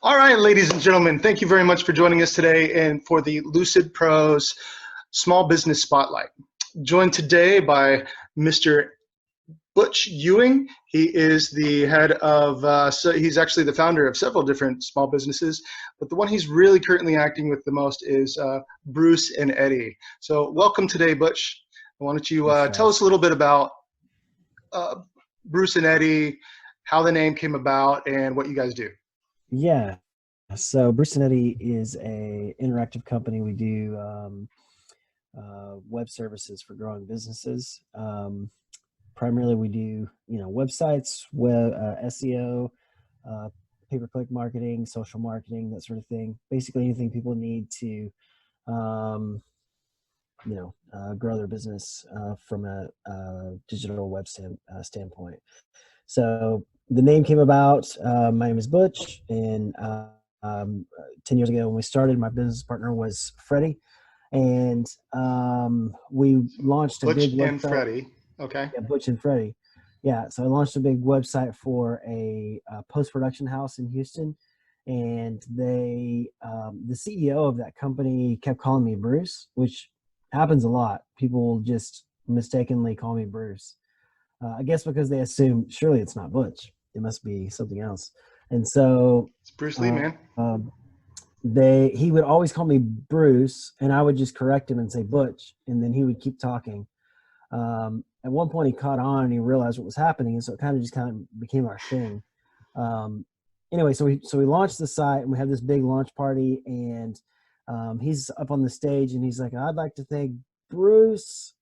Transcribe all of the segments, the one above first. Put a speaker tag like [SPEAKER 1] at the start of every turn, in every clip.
[SPEAKER 1] All right, ladies and gentlemen, thank you very much for joining us today and for the Lucid Pros Small Business Spotlight. Joined today by Mr. Butch Ewing. He is the head of, he's actually the founder of several different small businesses, but the one he's really currently acting with the most is Bruce and Eddy. So welcome today, Butch. Why don't you tell us a little bit about Bruce and Eddy, how the name came about, and what you guys do.
[SPEAKER 2] Yeah. So Bruce Eddy is a interactive company. We do web services for growing businesses. Primarily, we do websites, web SEO, pay-per-click marketing, social marketing, that sort of thing. Basically, anything people need to grow their business from a digital web standpoint. So the name came about. My name is Butch, and 10 years ago when we started, my business partner was Freddie, and we launched a
[SPEAKER 1] Butch
[SPEAKER 2] big website.
[SPEAKER 1] and Freddie. Okay.
[SPEAKER 2] Yeah, Butch and Freddie. Yeah, so I launched a big website for a post-production house in Houston, and the CEO of that company kept calling me Bruce, which happens a lot. People just mistakenly call me Bruce. I guess because they assume surely it's not Butch. It must be something else. And so
[SPEAKER 1] It's Bruce Lee, man.
[SPEAKER 2] He would always call me Bruce, and I would just correct him and say Butch, and then he would keep talking. At one point, he caught on and he realized what was happening, and so it kind of became our thing. Anyway, so we launched the site, and we had this big launch party, and he's up on the stage, and he's like, "I'd like to thank Bruce,"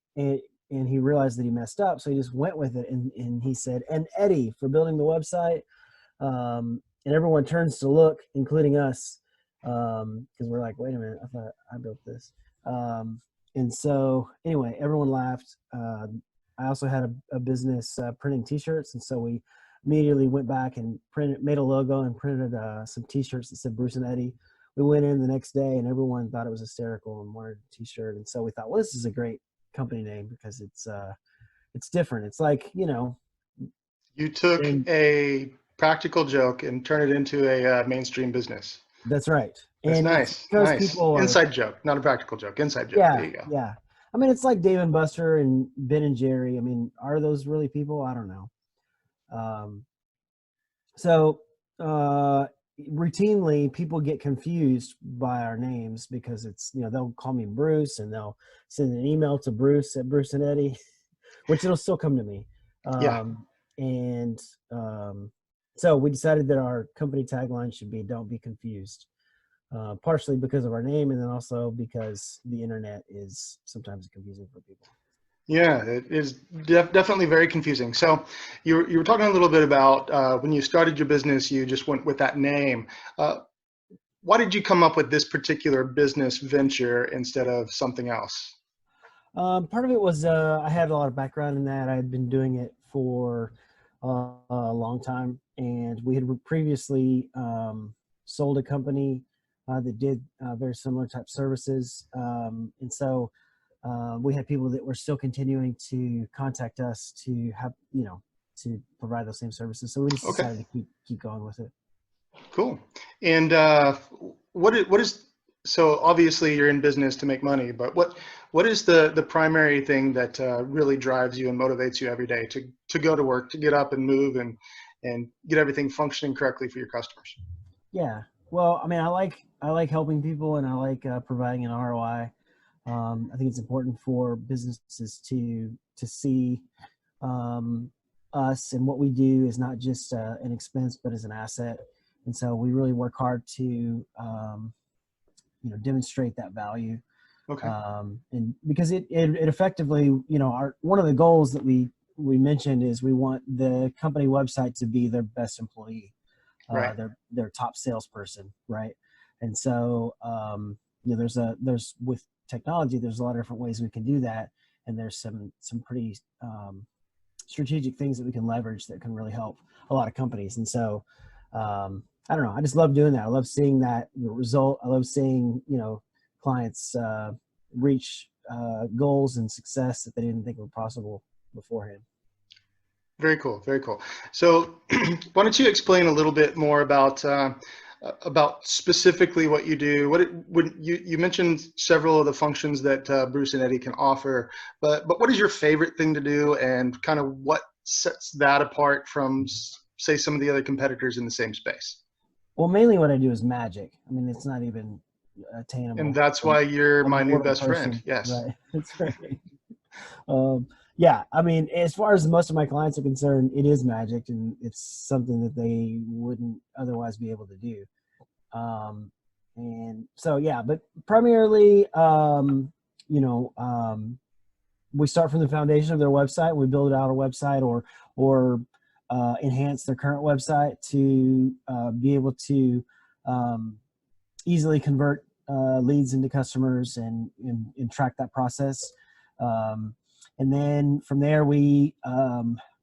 [SPEAKER 2] and he realized that he messed up, so he just went with it, and he said, "And Eddy for building the website." And everyone turns to look, including us, because we're like, "Wait a minute, I thought I built this." And so anyway, everyone laughed. I also had a business printing T-shirts, and so we immediately went back and made a logo and printed some T-shirts that said Bruce and Eddy. We went in the next day, and everyone thought it was hysterical and wanted a T-shirt. And so we thought, well, this is a great company name because it's different. It's like,
[SPEAKER 1] you took a practical joke and turned it into a mainstream business.
[SPEAKER 2] That's right.
[SPEAKER 1] That's
[SPEAKER 2] And
[SPEAKER 1] nice.
[SPEAKER 2] because
[SPEAKER 1] nice.
[SPEAKER 2] people are,
[SPEAKER 1] inside joke, not a practical joke. Inside joke.
[SPEAKER 2] Yeah,
[SPEAKER 1] there you go.
[SPEAKER 2] yeah. I mean, it's like Dave and Buster and Ben and Jerry. I mean, are those really people? I don't know. So routinely people get confused by our names because it's, they'll call me Bruce and they'll send an email to Bruce at Bruce and Eddy, which it'll still come to me. And so we decided that our company tagline should be "Don't be confused," partially because of our name, and then also because the internet is sometimes confusing for people.
[SPEAKER 1] Yeah, it is definitely very confusing. So you were talking a little bit about when you started your business, you just went with that name. Why did you come up with this particular business venture instead of something else?
[SPEAKER 2] Part of it was I had a lot of background in that. I had been doing it for a long time, and we had previously sold a company that did very similar type services, and so we had people that were still continuing to contact us to have, to provide those same services. So we just decided to keep going with it.
[SPEAKER 1] Cool. And what is so obviously you're in business to make money, but what is the primary thing that really drives you and motivates you every day to go to work, to get up and move and get everything functioning correctly for your customers?
[SPEAKER 2] Yeah. Well, I mean, I like helping people, and I like providing an ROI. I think it's important for businesses to see us and what we do is not just an expense, but as an asset. And so we really work hard to demonstrate that value.
[SPEAKER 1] Okay.
[SPEAKER 2] And because it effectively, one of the goals that we mentioned is we want the company website to be their best employee,
[SPEAKER 1] right.
[SPEAKER 2] their top salesperson, right? And so there's with technology, there's a lot of different ways we can do that, and there's some pretty strategic things that we can leverage that can really help a lot of companies. And so I don't know, I just love doing that. I love seeing that result. I love seeing clients reach goals and success that they didn't think were possible beforehand.
[SPEAKER 1] Very cool. Very cool. So why don't you explain a little bit more about about specifically what you do. When you mentioned several of the functions that Bruce and Eddy can offer, but what is your favorite thing to do, and kind of what sets that apart from, say, some of the other competitors in the same space?
[SPEAKER 2] Well, mainly what I do is magic. I mean, it's not even
[SPEAKER 1] And
[SPEAKER 2] attainable.
[SPEAKER 1] that's why you're
[SPEAKER 2] I'm a
[SPEAKER 1] my new
[SPEAKER 2] mortal
[SPEAKER 1] best friend.
[SPEAKER 2] person,
[SPEAKER 1] Yes.
[SPEAKER 2] right? That's right. Um, yeah, I mean, as far as most of my clients are concerned, it is magic, and it's something that they wouldn't otherwise be able to do. Um, and so, yeah, but primarily, you know, we start from the foundation of their website. We build out a website or enhance their current website to be able to um, easily convert leads into customers and track that process. Um, and then from there, we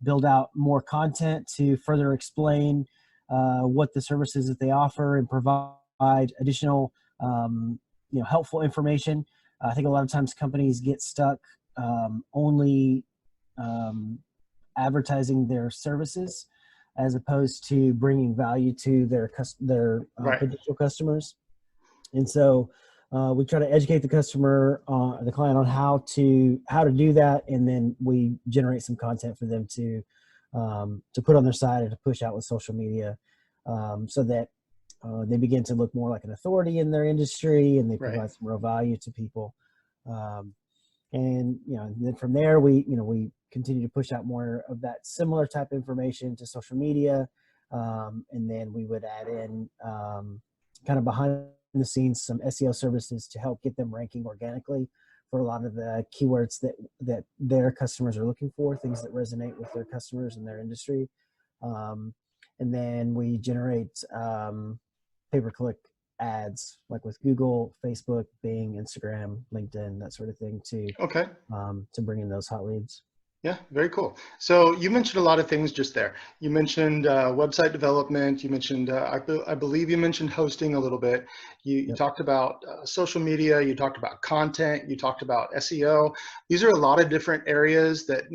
[SPEAKER 2] build out more content to further explain what the services that they offer and provide additional, helpful information. I think a lot of times companies get stuck only um, advertising their services as opposed to bringing value to their
[SPEAKER 1] Right.
[SPEAKER 2] potential customers. And so we try to educate the customer, the client, on how to do that, and then we generate some content for them to put on their site or to push out with social media, so that they begin to look more like an authority in their industry, and they
[SPEAKER 1] Right.
[SPEAKER 2] provide some real value to people. Um, and then from there we continue to push out more of that similar type of information to social media, and then we would add in kind of behind the scenes some SEO services to help get them ranking organically for a lot of the keywords that their customers are looking for, things that resonate with their customers and their industry. um, and then we generate pay-per-click ads like with Google, Facebook, Bing, Instagram, LinkedIn, that sort of thing
[SPEAKER 1] Okay.
[SPEAKER 2] to bring in those hot leads.
[SPEAKER 1] Yeah, very cool. So you mentioned a lot of things just there. You mentioned website development. You mentioned, I believe you mentioned hosting a little bit. You
[SPEAKER 2] Yep.
[SPEAKER 1] talked about social media. You talked about content. You talked about SEO. These are a lot of different areas that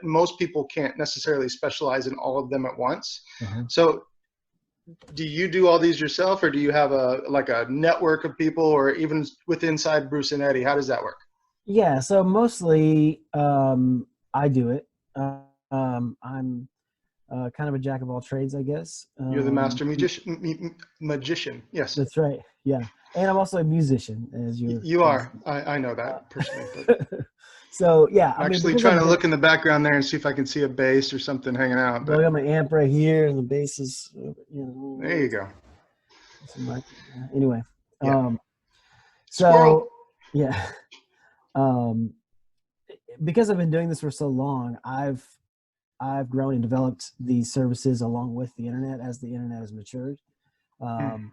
[SPEAKER 1] most people can't necessarily specialize in all of them at once.
[SPEAKER 2] Uh-huh.
[SPEAKER 1] So do you do all these yourself, or do you have a network of people, or even with inside Bruce and Eddy? How does that work?
[SPEAKER 2] Yeah, so mostly I do it. I'm kind of a jack of all trades, I guess.
[SPEAKER 1] You're the master magician. Yes.
[SPEAKER 2] That's right. Yeah, and I'm also a musician, as you're
[SPEAKER 1] You
[SPEAKER 2] probably.
[SPEAKER 1] are. I know that personally, but
[SPEAKER 2] So yeah, I
[SPEAKER 1] I'm
[SPEAKER 2] mean,
[SPEAKER 1] actually
[SPEAKER 2] because
[SPEAKER 1] trying
[SPEAKER 2] I've
[SPEAKER 1] to
[SPEAKER 2] been,
[SPEAKER 1] look in the background there and see if I can see a bass or something hanging out.
[SPEAKER 2] well, I
[SPEAKER 1] But
[SPEAKER 2] got my amp right here, and the bass is,
[SPEAKER 1] there you go.
[SPEAKER 2] anyway.
[SPEAKER 1] Yeah.
[SPEAKER 2] Um,
[SPEAKER 1] Squirrel.
[SPEAKER 2] so yeah, um, because I've been doing this for so long, I've grown and developed these services along with the internet as the internet has matured. Um,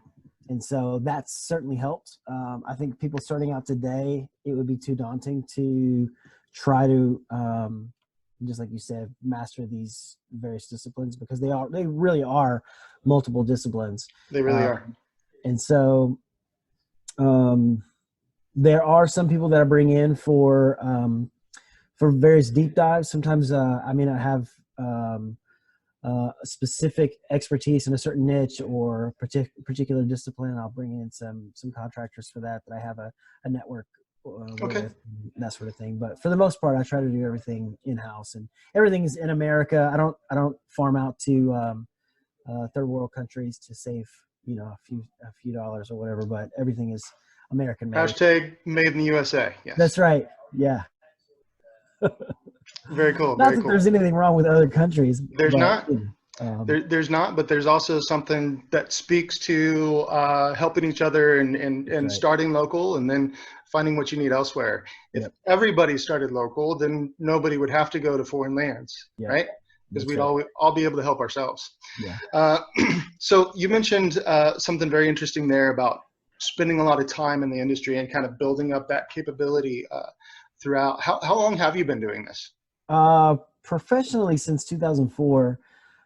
[SPEAKER 2] and so that's certainly helped. I think people starting out today, it would be too daunting to try to, just like you said, master these various disciplines, because they really are multiple disciplines.
[SPEAKER 1] They really are.
[SPEAKER 2] And so there are some people that I bring in for various deep dives. Sometimes I may not have specific expertise in a certain niche or particular discipline. I'll bring in some contractors for that I have a network
[SPEAKER 1] Okay.
[SPEAKER 2] with, that sort of thing. But for the most part, I try to do everything in house, and everything is in America. I don't farm out to third world countries to save a few dollars or whatever. But everything is American made.
[SPEAKER 1] Hashtag made in the USA.
[SPEAKER 2] That's
[SPEAKER 1] Yes.
[SPEAKER 2] right. Yeah.
[SPEAKER 1] Very cool.
[SPEAKER 2] Not
[SPEAKER 1] Very
[SPEAKER 2] that
[SPEAKER 1] cool.
[SPEAKER 2] there's anything wrong with other countries,
[SPEAKER 1] There's
[SPEAKER 2] but
[SPEAKER 1] not. There's not, but there's also something that speaks to helping each other
[SPEAKER 2] that's
[SPEAKER 1] and
[SPEAKER 2] right.
[SPEAKER 1] starting local and then finding what you need elsewhere. If
[SPEAKER 2] Yep.
[SPEAKER 1] everybody started local, then nobody would have to go to foreign lands,
[SPEAKER 2] Yep.
[SPEAKER 1] right? Because
[SPEAKER 2] That's
[SPEAKER 1] we'd
[SPEAKER 2] right.
[SPEAKER 1] all be able to help ourselves.
[SPEAKER 2] Yeah.
[SPEAKER 1] So you mentioned something very interesting there about spending a lot of time in the industry and kind of building up that capability throughout. How long have you been doing this?
[SPEAKER 2] Professionally since 2004.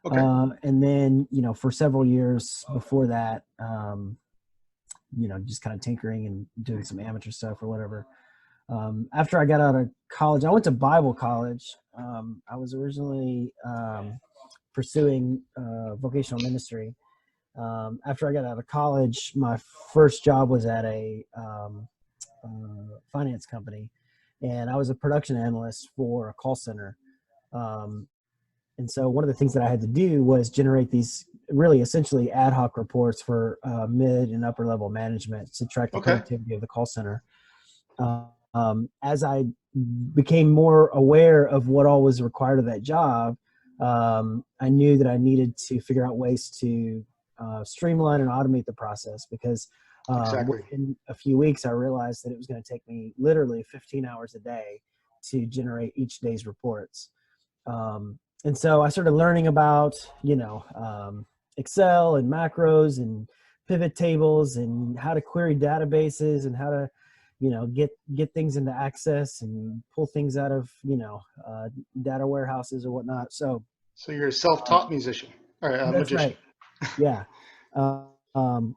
[SPEAKER 1] Okay.
[SPEAKER 2] And then, for several years before that, just kind of tinkering and doing some amateur stuff or whatever. After I got out of college, I went to Bible college. I was originally pursuing vocational ministry. After I got out of college, my first job was at a finance company, and I was a production analyst for a call center. Um, and so one of the things that I had to do was generate these really essentially ad hoc reports for mid and upper level management to track the
[SPEAKER 1] Okay.
[SPEAKER 2] productivity of the call center. As I became more aware of what all was required of that job, I knew that I needed to figure out ways to streamline and automate the process, because
[SPEAKER 1] Exactly.
[SPEAKER 2] within a few weeks, I realized that it was going to take me literally 15 hours a day to generate each day's reports. And so I started learning about, Excel and macros and pivot tables and how to query databases and how to, get things into Access and pull things out of, data warehouses or whatnot. So
[SPEAKER 1] you're a self-taught musician or
[SPEAKER 2] that's
[SPEAKER 1] magician.
[SPEAKER 2] right. Yeah.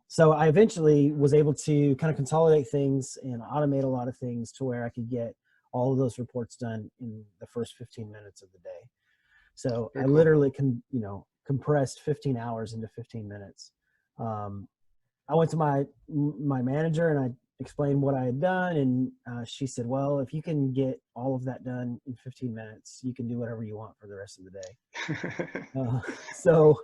[SPEAKER 2] So I eventually was able to kind of consolidate things and automate a lot of things to where I could get all of those reports done in the first 15 minutes of the day. So
[SPEAKER 1] Very
[SPEAKER 2] I
[SPEAKER 1] cool.
[SPEAKER 2] literally compressed 15 hours into 15 minutes. I went to my manager and I explained what I had done, and she said, "Well, if you can get all of that done in 15 minutes, you can do whatever you want for the rest of the day." Uh, so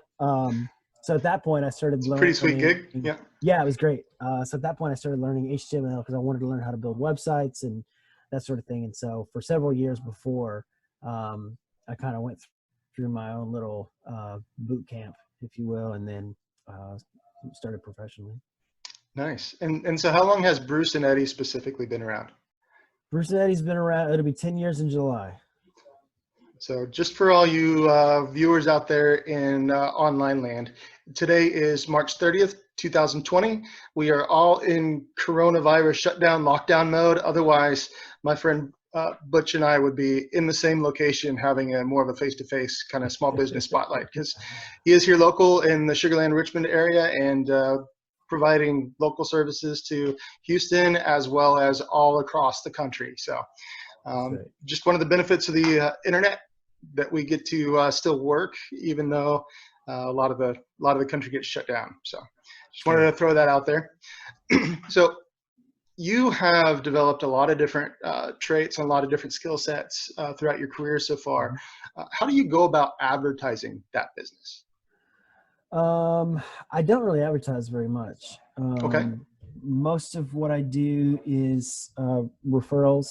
[SPEAKER 2] so at that point, I started
[SPEAKER 1] It's a pretty sweet
[SPEAKER 2] learning.
[SPEAKER 1] gig. Yeah.
[SPEAKER 2] Yeah, it was great. So at that point, I started learning HTML because I wanted to learn how to build websites and that sort of thing. And so for several years before, I kind of went through my own little boot camp, if you will, and then started professionally.
[SPEAKER 1] Nice. And so how long has Bruce and Eddy specifically been around?
[SPEAKER 2] Bruce Eddy's been around. It'll be 10 years in July.
[SPEAKER 1] So just for all you viewers out there in online land, today is March 30th, 2020. We are all in coronavirus shutdown, lockdown mode. Otherwise, my friend Butch and I would be in the same location having a more of a face-to-face kind of small business spotlight, because he is here local in the Sugar Land, Richmond area, and providing local services to Houston as well as all across the country. So just one of the benefits of the internet, that we get to still work even though a lot of the country gets shut down. So just wanted to throw that out there. So you have developed a lot of different traits and a lot of different skill sets throughout your career so far. How do you go about advertising that business?
[SPEAKER 2] I don't really advertise very much.
[SPEAKER 1] Okay.
[SPEAKER 2] Most of what I do is referrals.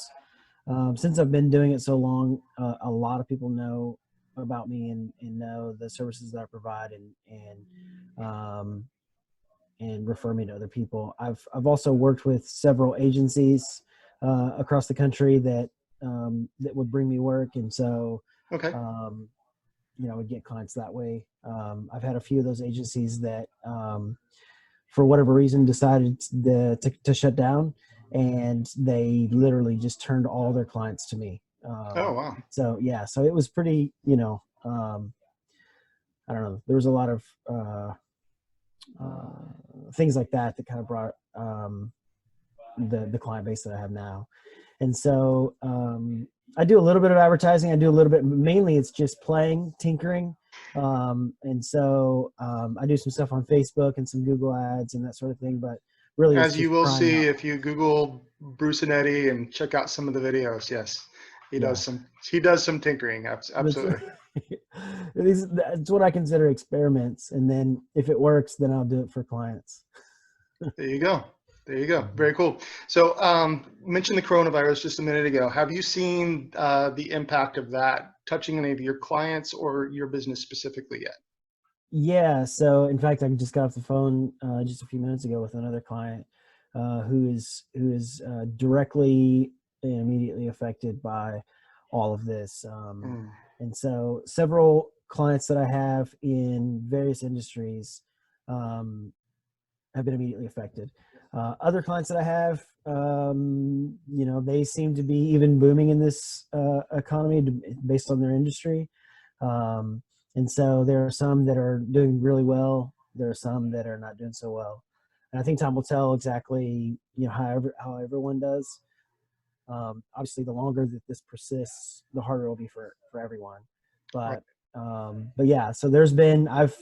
[SPEAKER 2] Since I've been doing it so long, a lot of people know about me and know the services that I provide and refer me to other people. I've also worked with several agencies across the country that would bring me work, and so
[SPEAKER 1] Okay.
[SPEAKER 2] I would get clients that way. I've had a few of those agencies that, for whatever reason, decided to shut down, and they literally just turned all their clients to me.
[SPEAKER 1] Oh, wow.
[SPEAKER 2] So it was pretty, I don't know. There was a lot of things like that kind of brought the client base that I have now. And so I do a little bit of advertising. I do a little bit, mainly it's just playing, tinkering. And so I do some stuff on Facebook and some Google ads and that sort of thing, but really
[SPEAKER 1] as you will see if you Google Bruce and Eddy and check out some of the videos. Yes, he does some tinkering. Absolutely.
[SPEAKER 2] It's what I consider experiments, and then if it works, then I'll do it for clients.
[SPEAKER 1] There you go. Very cool. So mentioned the coronavirus just a minute ago. Have you seen the impact of that touching any of your clients or your business specifically yet?
[SPEAKER 2] Yeah. So in fact, I just got off the phone just a few minutes ago with another client who is directly and immediately affected by all of this. And so several clients that I have in various industries have been immediately affected. Other clients that I have, they seem to be even booming in this economy based on their industry. And so there are some that are doing really well. There are some that are not doing so well. And I think time will tell exactly, how everyone does. Obviously, the longer that this persists, the harder it will be for everyone. But yeah, so there's been I've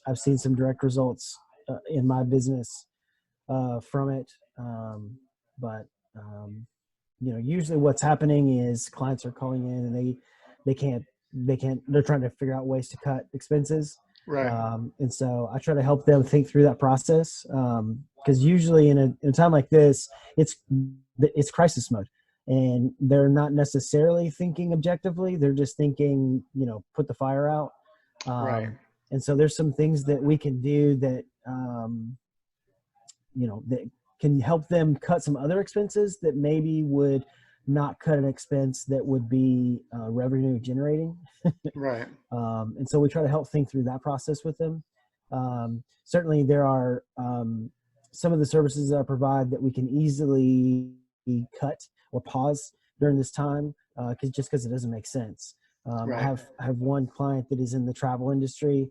[SPEAKER 2] I've seen some direct results in my business from it. But you know, usually what's happening is clients are calling in and they can't, they're trying to figure out ways to cut expenses.
[SPEAKER 1] Right.
[SPEAKER 2] And so I try to help them think through that process. Cause usually in a time like this, it's crisis mode, and they're not necessarily thinking objectively. They're just thinking, you know, put the fire out.
[SPEAKER 1] Right.
[SPEAKER 2] And so there's some things that we can do that, you know, that can help them cut some other expenses that maybe would not cut an expense that would be revenue generating.
[SPEAKER 1] Right.
[SPEAKER 2] And so we try to help think through that process with them. Certainly there are some of the services that I provide that we can easily cut or pause during this time, because it doesn't make sense.
[SPEAKER 1] Right.
[SPEAKER 2] I have one client that is in the travel industry.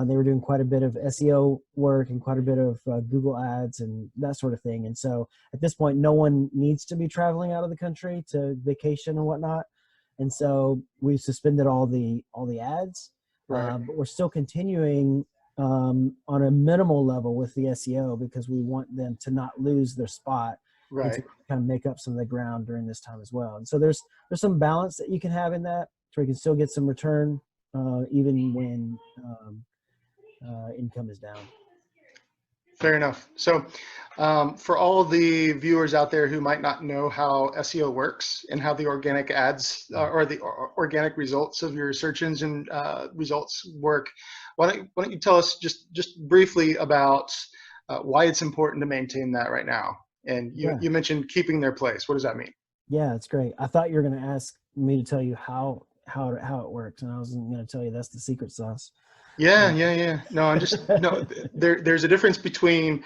[SPEAKER 2] They were doing quite a bit of SEO work and quite a bit of Google ads and that sort of thing. And so at this point, no one needs to be traveling out of the country to vacation and whatnot. And so we've suspended all the ads,
[SPEAKER 1] Right.
[SPEAKER 2] but we're still continuing on a minimal level with the SEO, because we want them to not lose their spot and to
[SPEAKER 1] Right.
[SPEAKER 2] kind of make up some of the ground during this time as well. And so there's some balance that you can have in that, so we can still get some return even when income is down.
[SPEAKER 1] Fair enough. So, for all the viewers out there who might not know how SEO works and how the organic ads or the organic results of your search engine results work, why don't you tell us just briefly about why it's important to maintain that right now? And you mentioned keeping their place. What does that mean?
[SPEAKER 2] Yeah, it's great. I thought you were going to ask me to tell you how it works, and I was going to tell you that's the secret sauce.
[SPEAKER 1] Yeah. No, there's a difference between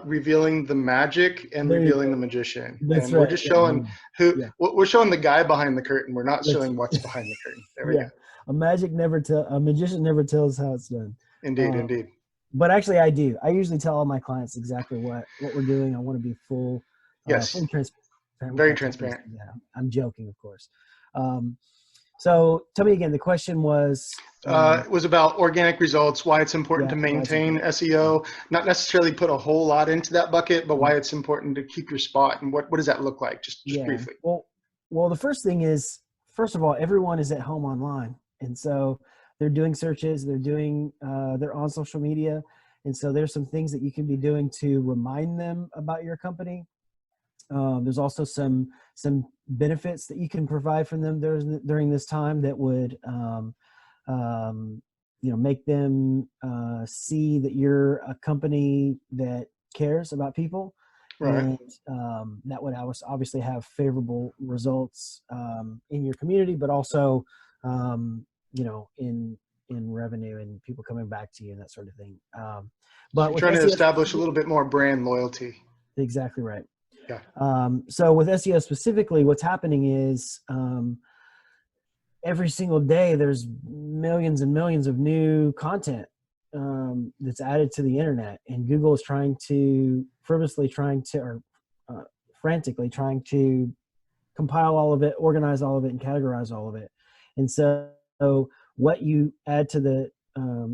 [SPEAKER 1] revealing the magic and revealing the magician.
[SPEAKER 2] That's
[SPEAKER 1] and
[SPEAKER 2] right.
[SPEAKER 1] we're just showing we're showing the guy behind the curtain. We're not showing what's behind the curtain. There we go.
[SPEAKER 2] A magician never tells how it's done.
[SPEAKER 1] Indeed.
[SPEAKER 2] But actually I do. I usually tell all my clients exactly what we're doing. I want to be fully transparent.
[SPEAKER 1] Very transparent.
[SPEAKER 2] Yeah, I'm joking, of course. So tell me again, the question was?
[SPEAKER 1] It was about organic results, why it's important to maintain SEO, not necessarily put a whole lot into that bucket, but why it's important to keep your spot, and what does that look like, just briefly?
[SPEAKER 2] Well, the first thing is, first of all, everyone is at home online. And so they're doing searches, they're on social media. And so there's some things that you can be doing to remind them about your company. There's also some benefits that you can provide for them during this time that would make them see that you're a company that cares about people.
[SPEAKER 1] Right.
[SPEAKER 2] And that would obviously have favorable results in your community, but also in revenue and people coming back to you and that sort of thing.
[SPEAKER 1] But so trying to establish a little bit more brand loyalty.
[SPEAKER 2] Exactly right.
[SPEAKER 1] Yeah.
[SPEAKER 2] So with SEO specifically, what's happening is every single day there's millions and millions of new content that's added to the internet, and Google is frantically trying to compile all of it, organize all of it, and categorize all of it. And so what you add to the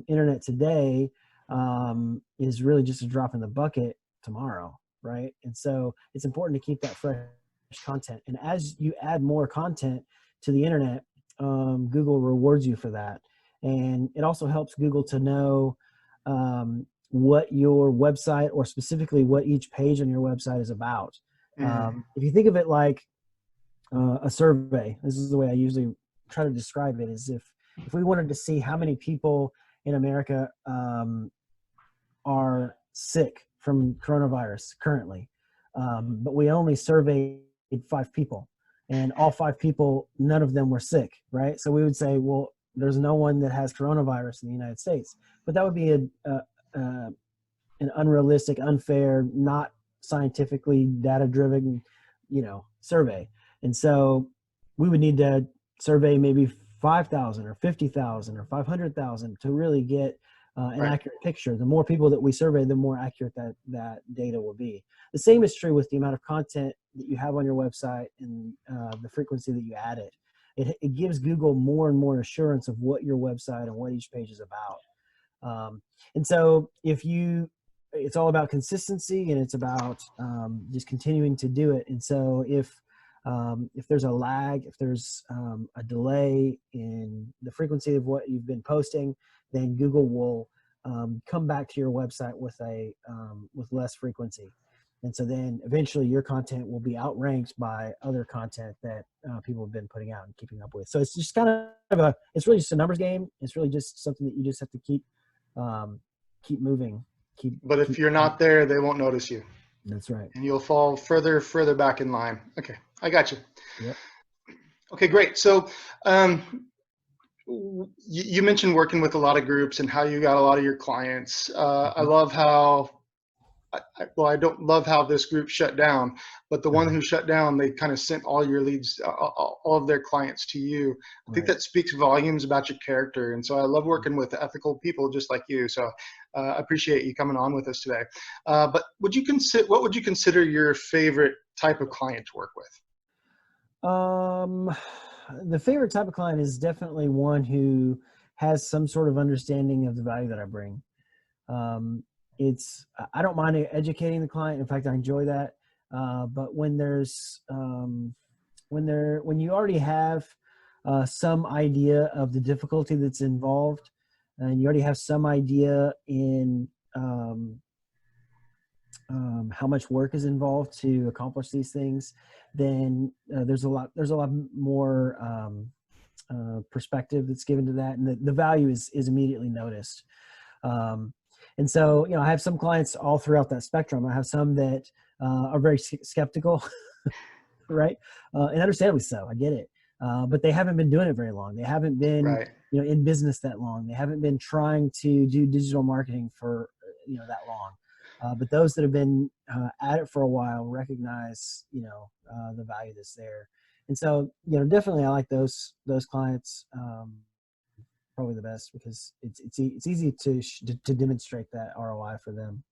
[SPEAKER 2] internet today is really just a drop in the bucket tomorrow. Right. And so it's important to keep that fresh content. And as you add more content to the internet, Google rewards you for that. And it also helps Google to know what your website, or specifically what each page on your website, is about. If you think of it like a survey, this is the way I usually try to describe it, is if we wanted to see how many people in America are sick from coronavirus currently, but we only surveyed 5 people, and all 5 people, none of them were sick, right? So we would say, well, there's no one that has coronavirus in the United States, but that would be an unrealistic, unfair, not scientifically data-driven, survey. And so we would need to survey maybe 5,000 or 50,000 or 500,000 to really get an accurate picture. The more people that we survey, the more accurate that data will be. The same is true with the amount of content that you have on your website and the frequency that you add it. It gives Google more and more assurance of what your website and what each page is about. And so it's all about consistency, and it's about just continuing to do it. And so if there's a lag, if there's a delay in the frequency of what you've been posting, then Google will come back to your website with less frequency. And so then eventually your content will be outranked by other content that people have been putting out and keeping up with. So it's just kind of it's really just a numbers game. It's really just something that you just have to keep moving.
[SPEAKER 1] But if you're not there, they won't notice you.
[SPEAKER 2] That's right.
[SPEAKER 1] And you'll fall further back in line. Okay, I got you.
[SPEAKER 2] Yep.
[SPEAKER 1] Okay, great. So you mentioned working with a lot of groups and how you got a lot of your clients. I love how, I don't love how this group shut down, but the one who shut down, they kind of sent all your leads, all of their clients to you. I think that speaks volumes about your character. And so I love working with ethical people just like you. So I appreciate you coming on with us today. But what would you consider your favorite type of client to work with?
[SPEAKER 2] The favorite type of client is definitely one who has some sort of understanding of the value that I bring. I don't mind educating the client. In fact, I enjoy that. But when you already have some idea of the difficulty that's involved, and you already have some idea in how much work is involved to accomplish these things, then there's a lot more perspective that's given to that, and the value is immediately noticed. And so, I have some clients all throughout that spectrum. I have some that are very skeptical, right? And understandably so. I get it. But they haven't been doing it very long. They haven't been, in business that long. They haven't been trying to do digital marketing for, that long. But those that have been at it for a while recognize, the value that's there. And so, definitely I like those clients. Probably the best, because it's easy to demonstrate that ROI for them.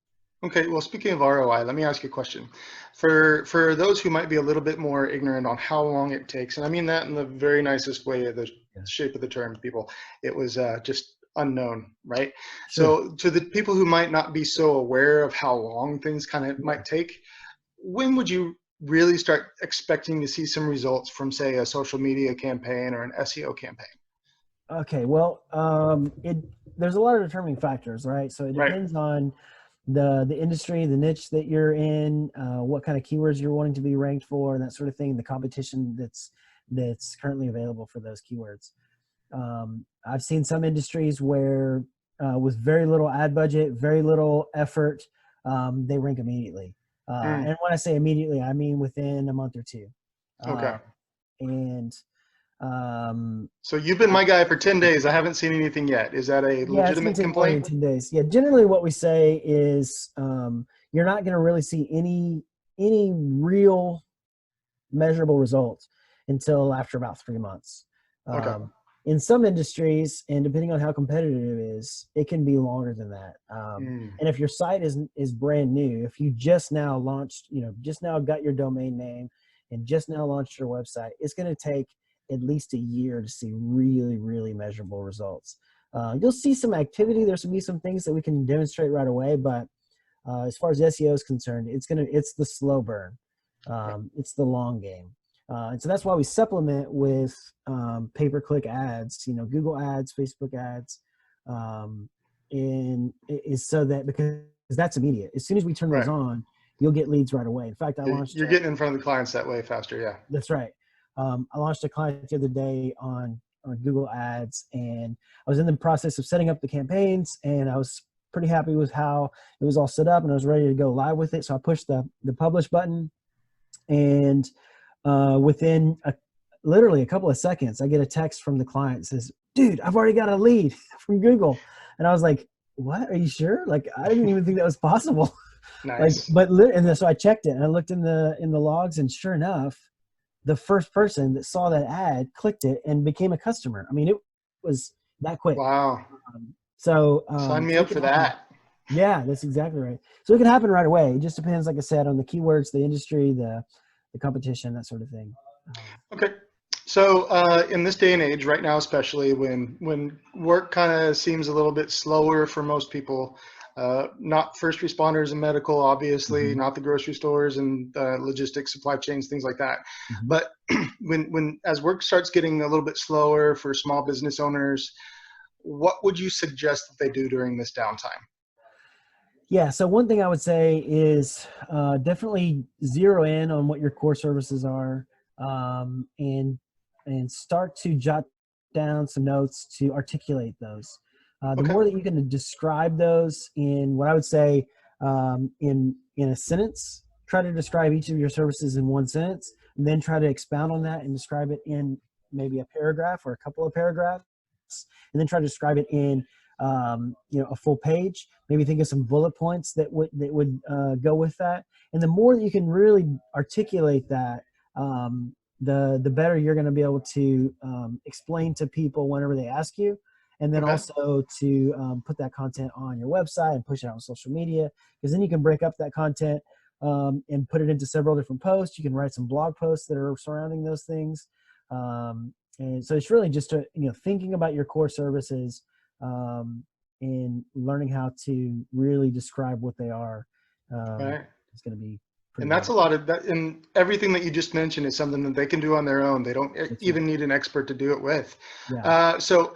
[SPEAKER 1] Okay, well, speaking of ROI, let me ask you a question. For those who might be a little bit more ignorant on how long it takes, and I mean that in the very nicest way of the shape of the term, people, it was just unknown, right?
[SPEAKER 2] Sure.
[SPEAKER 1] So to the people who might not be so aware of how long things kind of might take, when would you really start expecting to see some results from, say, a social media campaign or an SEO campaign?
[SPEAKER 2] Okay, well, there's a lot of determining factors, right? So it depends on the industry, the niche that you're in, what kind of keywords you're wanting to be ranked for, and that sort of thing, the competition that's currently available for those keywords. I've seen some industries where with very little ad budget, very little effort, they rank immediately. And when I say immediately, I mean within a month or two.
[SPEAKER 1] Okay.
[SPEAKER 2] So
[SPEAKER 1] you've been my guy for 10 days. I haven't seen anything yet. Is that a legitimate complaint?
[SPEAKER 2] 10 days. Yeah. Generally what we say is, you're not going to really see any real measurable results until after about 3 months.
[SPEAKER 1] Okay.
[SPEAKER 2] In some industries, and depending on how competitive it is, it can be longer than that. And if your site is brand new, if you just now launched, just now got your domain name and just now launched your website, it's going to take at least a year to see really, really measurable results. You'll see some activity. There's going to be some things that we can demonstrate right away, but as far as SEO is concerned, it's the slow burn. It's the long game. And so that's why we supplement with pay-per-click ads, Google ads, Facebook ads, and is so that, because that's immediate. As soon as we turn those on, you'll get leads right away. In fact,
[SPEAKER 1] you're getting in front of the clients that way faster. Yeah,
[SPEAKER 2] that's right. I launched a client the other day on Google ads, and I was in the process of setting up the campaigns, and I was pretty happy with how it was all set up, and I was ready to go live with it. So I pushed the publish button, and within literally a couple of seconds, I get a text from the client that says, "Dude, I've already got a lead from Google." And I was like, "What? Are you sure?" Like, I didn't even think that was possible.
[SPEAKER 1] Nice.
[SPEAKER 2] So I checked it, and I looked in the logs, and sure enough, the first person that saw that ad clicked it and became a customer. I mean, it was that quick.
[SPEAKER 1] Wow.
[SPEAKER 2] Sign
[SPEAKER 1] me up for that.
[SPEAKER 2] Yeah, that's exactly right. So it can happen right away. It just depends, like I said, on the keywords, the industry, the competition, that sort of thing.
[SPEAKER 1] Okay. So in this day and age, right now, especially when work kind of seems a little bit slower for most people, not first responders and medical, obviously,
[SPEAKER 2] Hmm.
[SPEAKER 1] not the grocery stores and logistics, supply chains, things like that.
[SPEAKER 2] Hmm.
[SPEAKER 1] But when as work starts getting a little bit slower for small business owners, what would you suggest that they do during this downtime?
[SPEAKER 2] Yeah. So one thing I would say is definitely zero in on what your core services are, um, and and start to jot down some notes to articulate those. The
[SPEAKER 1] Okay.
[SPEAKER 2] more that you can describe those in what I would say in a sentence, try to describe each of your services in one sentence, and then try to expound on that and describe it in maybe a paragraph or a couple of paragraphs, and then try to describe it in a full page. Maybe think of some bullet points that would go with that. And the more that you can really articulate that, the better you're going to be able to explain to people whenever they ask you. And then
[SPEAKER 1] Okay.
[SPEAKER 2] also to put that content on your website and push it out on social media, because then you can break up that content and put it into several different posts. You can write some blog posts that are surrounding those things. And so it's really just thinking about your core services, um, and learning how to really describe what they are, um,
[SPEAKER 1] Right.
[SPEAKER 2] is going to be
[SPEAKER 1] And
[SPEAKER 2] pretty
[SPEAKER 1] that's a
[SPEAKER 2] helpful.
[SPEAKER 1] lot of that. And everything that you just mentioned is something that they can do on their own. They don't
[SPEAKER 2] That's right.
[SPEAKER 1] even need an expert to do it with.
[SPEAKER 2] Yeah.
[SPEAKER 1] So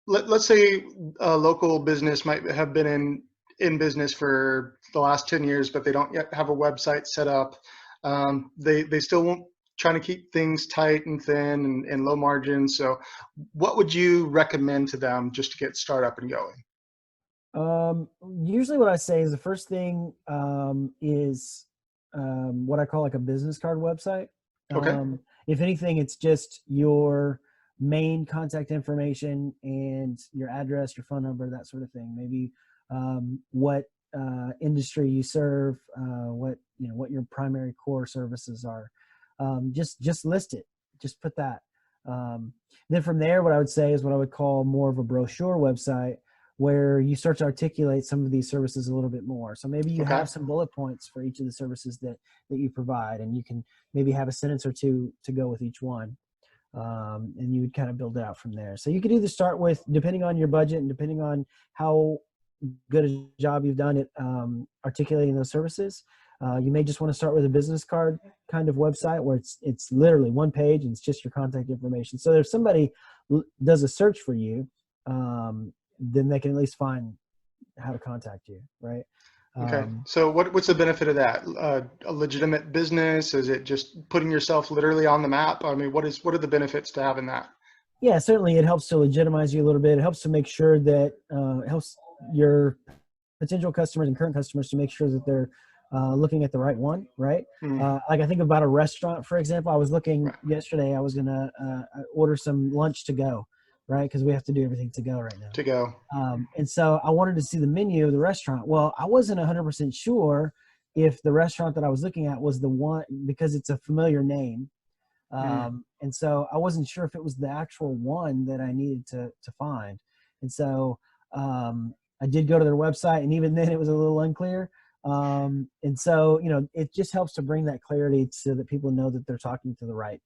[SPEAKER 1] let's say a local business might have been in business for the last 10 years, but they don't yet have a website set up. They still won't, trying to keep things tight and thin and low margins. So what would you recommend to them just to get started up and going?
[SPEAKER 2] Usually what I say is the first thing is what I call like a business card website.
[SPEAKER 1] Okay.
[SPEAKER 2] If anything, it's just your main contact information and your address, your phone number, that sort of thing. Maybe what industry you serve, what your primary core services are. Just list it. Just put that. Then from there, what I would say is what I would call more of a brochure website, where you start to articulate some of these services a little bit more. So maybe you
[SPEAKER 1] Okay.
[SPEAKER 2] have some bullet points for each of the services that you provide, and you can maybe have a sentence or two to go with each one, and you would kind of build it out from there. So you could either start with, depending on your budget and depending on how good a job you've done at articulating those services, you may just want to start with a business card kind of website where it's literally one page and it's just your contact information. So if somebody does a search for you, then they can at least find how to contact you, right?
[SPEAKER 1] Okay.
[SPEAKER 2] Um,
[SPEAKER 1] So what's the benefit of that? A legitimate business? Is it just putting yourself literally on the map? I mean, what are the benefits to having that?
[SPEAKER 2] yeah, certainly it helps to legitimize you a little bit. It helps to make sure that it helps your potential customers and current customers to make sure that they're looking at the right one, right?
[SPEAKER 1] Mm,
[SPEAKER 2] Like I think about a restaurant, for example. I was looking
[SPEAKER 1] right.
[SPEAKER 2] yesterday. I was gonna order some lunch to go, right? Because we have to do everything to go right now.
[SPEAKER 1] To go.
[SPEAKER 2] And so I wanted to see the menu of the restaurant. Well, I wasn't 100% sure if the restaurant that I was looking at was the one, because it's a familiar name.
[SPEAKER 1] Mm,
[SPEAKER 2] And so I wasn't sure if it was the actual one that I needed to find. And so I did go to their website, and even then it was a little unclear. And so, it just helps to bring that clarity so that people know that they're talking to the right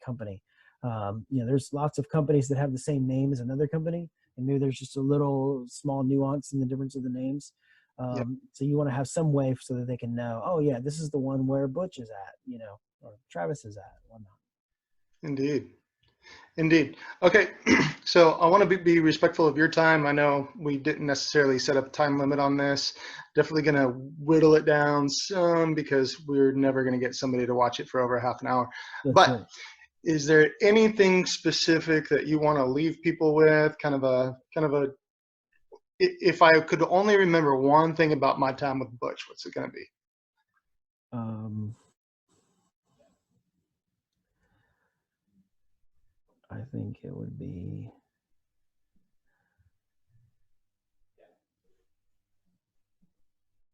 [SPEAKER 2] company. There's lots of companies that have the same name as another company, and maybe there's just a little small nuance in the difference of the names.
[SPEAKER 1] yep.
[SPEAKER 2] So you want to have some way so that they can know, oh yeah, this is the one where Butch is at, or Travis is at, whatnot.
[SPEAKER 1] Indeed. Indeed. Okay. So I want to be respectful of your time. I know we didn't necessarily set up a time limit on this. Definitely going to whittle it down some because we're never going to get somebody to watch it for over half an hour.
[SPEAKER 2] That's
[SPEAKER 1] But
[SPEAKER 2] right.
[SPEAKER 1] is there anything specific that you want to leave people with? If I could only remember one thing about my time with Butch, what's it going to be?
[SPEAKER 2] Um, I think it would be,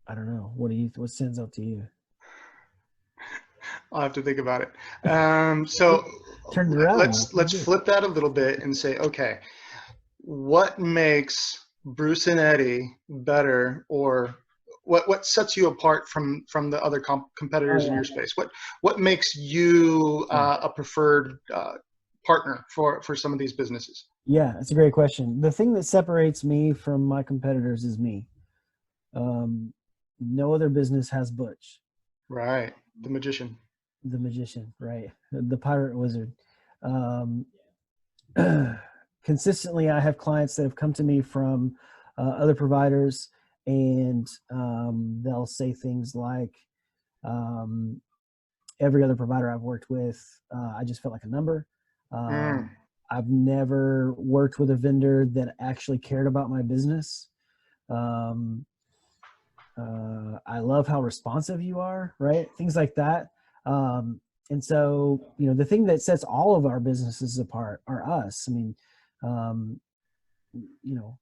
[SPEAKER 2] I don't know. What stands out to you?
[SPEAKER 1] I'll have to think about it. So
[SPEAKER 2] Turn it around.
[SPEAKER 1] let's flip that a little bit and say, okay, what makes Bruce and Eddie better, or what sets you apart from the other
[SPEAKER 2] Oh
[SPEAKER 1] competitors in
[SPEAKER 2] yeah,
[SPEAKER 1] your space? What makes you
[SPEAKER 2] yeah,
[SPEAKER 1] a preferred partner for some of these businesses?
[SPEAKER 2] yeah. That's a great question. The thing that separates me from my competitors is me. Um, no other business has Butch,
[SPEAKER 1] Right, the magician.
[SPEAKER 2] the magician, right? The pirate wizard. Um, Consistently, I have clients that have come to me from other providers, and they'll say things like, um, every other provider I've worked with, I just felt like a number.
[SPEAKER 1] Mm,
[SPEAKER 2] I've never worked with a vendor that actually cared about my business. Um, I love how responsive you are, right? Things like that. And so, the thing that sets all of our businesses apart are us. I mean, um, you know,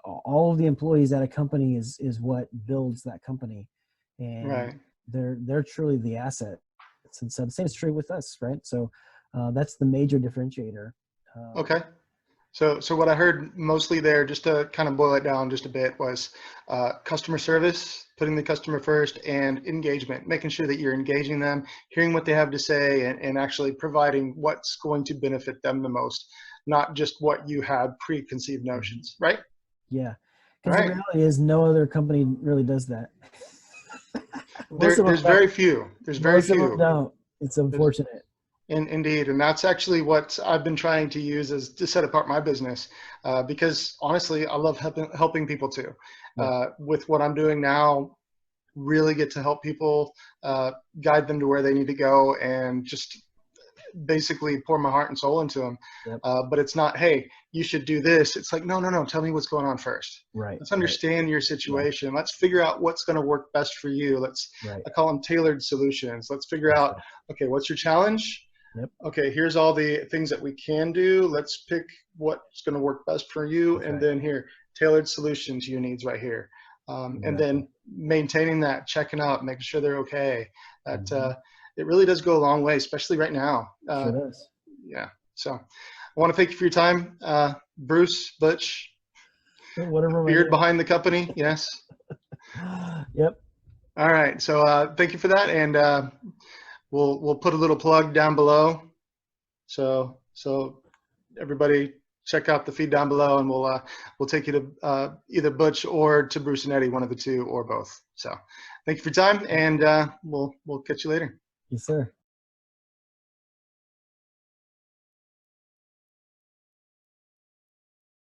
[SPEAKER 2] all of the employees at a company is what builds that company, and
[SPEAKER 1] right.
[SPEAKER 2] they're truly the asset. And so the same is true with us, right? So that's the major differentiator. Um,
[SPEAKER 1] Okay. So what I heard mostly there, just to kind of boil it down just a bit, was customer service, putting the customer first, and engagement, making sure that you're engaging them, hearing what they have to say, and actually providing what's going to benefit them the most, not just what you had preconceived notions, right?
[SPEAKER 2] yeah,
[SPEAKER 1] All
[SPEAKER 2] because the
[SPEAKER 1] right.
[SPEAKER 2] reality is no other company really does that. Most of them
[SPEAKER 1] There's
[SPEAKER 2] don't.
[SPEAKER 1] very few. There's very
[SPEAKER 2] Most of them
[SPEAKER 1] few.
[SPEAKER 2] don't. It's
[SPEAKER 1] There's,
[SPEAKER 2] unfortunate.
[SPEAKER 1] indeed, and that's actually what I've been trying to use as to set apart my business, because honestly, I love helping people too.
[SPEAKER 2] Yeah.
[SPEAKER 1] With what I'm doing now, really get to help people, guide them to where they need to go, and just basically pour my heart and soul into them.
[SPEAKER 2] Yep.
[SPEAKER 1] But it's not, hey, you should do this. It's like, no, no, no. Tell me what's going on first.
[SPEAKER 2] Right.
[SPEAKER 1] Let's
[SPEAKER 2] Right.
[SPEAKER 1] understand your
[SPEAKER 2] Yeah.
[SPEAKER 1] situation. Let's figure out what's going to work best for you.
[SPEAKER 2] Right.
[SPEAKER 1] I call them tailored solutions. Let's figure
[SPEAKER 2] That's
[SPEAKER 1] out,
[SPEAKER 2] right.
[SPEAKER 1] okay, what's your challenge?
[SPEAKER 2] Yep.
[SPEAKER 1] Okay, here's all the things that we can do. Let's pick what's going to work best for you.
[SPEAKER 2] That's
[SPEAKER 1] And
[SPEAKER 2] right.
[SPEAKER 1] then here, tailored solution to your needs right here. And
[SPEAKER 2] Exactly.
[SPEAKER 1] then maintaining that, checking up, making sure they're okay. That
[SPEAKER 2] Hmm.
[SPEAKER 1] it really does go a long way, especially right now.
[SPEAKER 2] Sure does.
[SPEAKER 1] Yeah. So I want to thank you for your time, Bruce, Butch,
[SPEAKER 2] Whatever my
[SPEAKER 1] beard
[SPEAKER 2] name
[SPEAKER 1] behind the company. Yes.
[SPEAKER 2] is. Yep.
[SPEAKER 1] All right. So thank you for that. And we'll put a little plug down below. So everybody check out the feed down below, and we'll take you to either Butch or to Bruce and Eddie, one of the two or both. So thank you for your time, and we'll catch you later.
[SPEAKER 2] Yes, sir.